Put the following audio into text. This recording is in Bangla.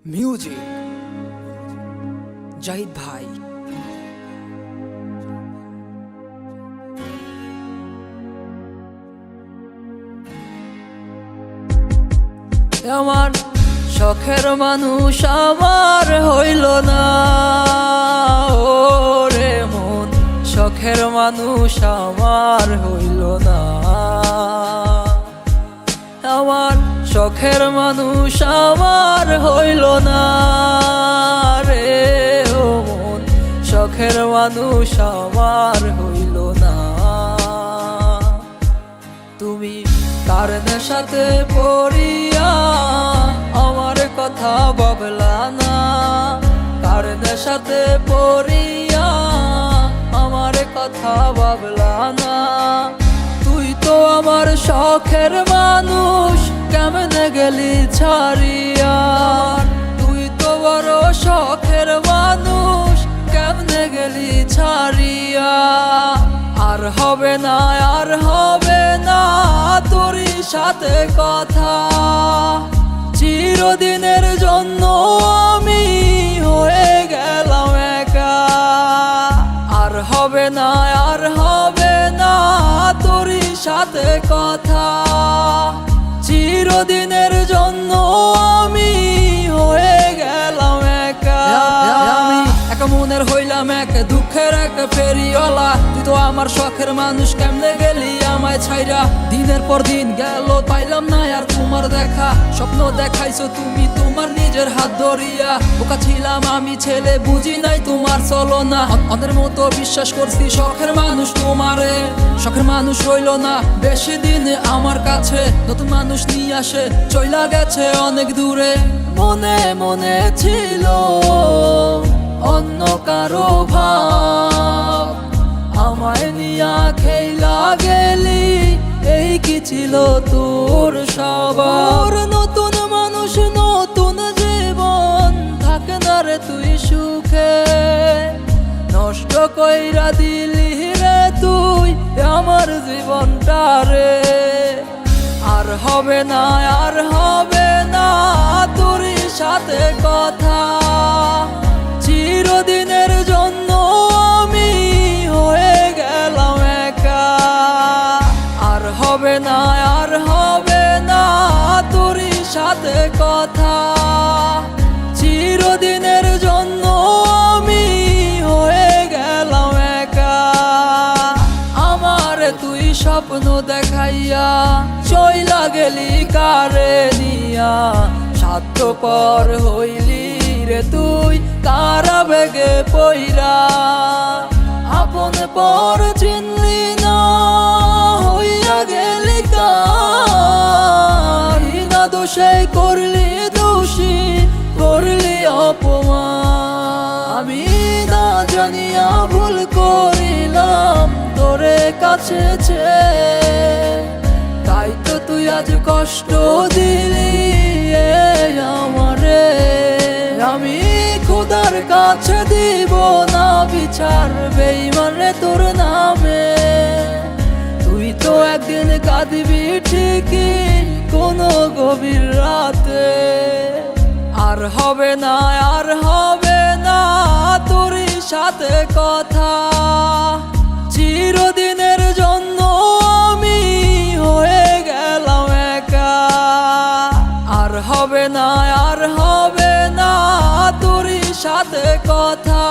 মিউজিক জাহিদ ভাই। আমার শখের মানুষ আমার হইল না, ওরে মন শখের মানুষ আমার হইল না। আমার শখের মানুষ আমার হইল না রে, ও মন শখের মানুষ আমার হইল না। তুমি কার নেশাতে পড়িয়া আমার কথা ভাবলা না, কার নেশাতে পড়িয়া আমার কথা ভাবলা না। তুই তো আমার শখের মানুষ কেমনে গেলি ছাড়িয়া, তুই তো বড় শখের মানুষ কেমনে গেলি ছাড়িয়া। আর হবে না, আর হবে না তোর সাথে কথা, চিরদিনের জন্য আমি হয়ে গেলাম একা। আর হবে না, আর হবে না তোর সাথে কথা, চিরদিনের জন্য আমি হয়ে গেলাম একা। আমি এক মনের হইলাম এক দুঃখের এক ফেরিওয়ালা, তুই তো আমার শখের মানুষ কেমনে গেলি আমায় ছাইরা। দিনের পর দিন গেল পাইলাম না আর তোমার দেখা, স্বপ্ন দেখাইছো তুমি তোমার নিজের হাত ধরিয়া। বোকা ছিলাম আমি ছেলে বুঝি নাই তোমার চলো না, অন্যের মতো বিশ্বাস করছি শখের মানুষ তোমারে। শখের মানুষ রইল না বেশি দিন আমার কাছে, নতুন মানুষ নিয়ে আসে চইলা গেছে অনেক দূরে। মনে মনে ছিল অন্য কারো ভাব, আমায় নিয়া খেলা গেলি এই কি ছিল তোর সবার। নতুন মানুষ নতুন জীবন থাকে না রে তুই সুখে, নষ্ট কইরা দিলি রে তুই আমার জীবনটা রে। আর হবে না, আর হবে না তোর সাথে কথা, চিরদিনের জন্য আমি হয়ে গেলাম একা। আর হবে না, আর হবে না তোর সাথে কথা, চিরদিনের জন্য আমি হয়ে গেলাম একা। আমার তুই স্বপ্ন দেখাইয়া চইলা গেলি কারে নিয়া, স্বার্থপর হইলি রে তুই কারা বেগে পইরা। আপন পর চিনলি না হইয়া গেলি কার, না দোষে করলি দোষী করলি অপমান। আমি না জানিয়া ভুল করিলাম তোরে কাছে তাই তো তুই আজ কষ্ট দিলি আমারে। আমি খোদার কাছে দিব না বিচার বেঈমানে তোর নামে, তুই তো একদিন কাঁদবি ঠিকই কোনো গভীর রাতে। আর হবে না, আর হবে না তোর সাথে কথা, চিরদিনের জন্য আমি হয়ে গেলাম একা। আর হবে না, আর হবে না তোর সাথে কথা।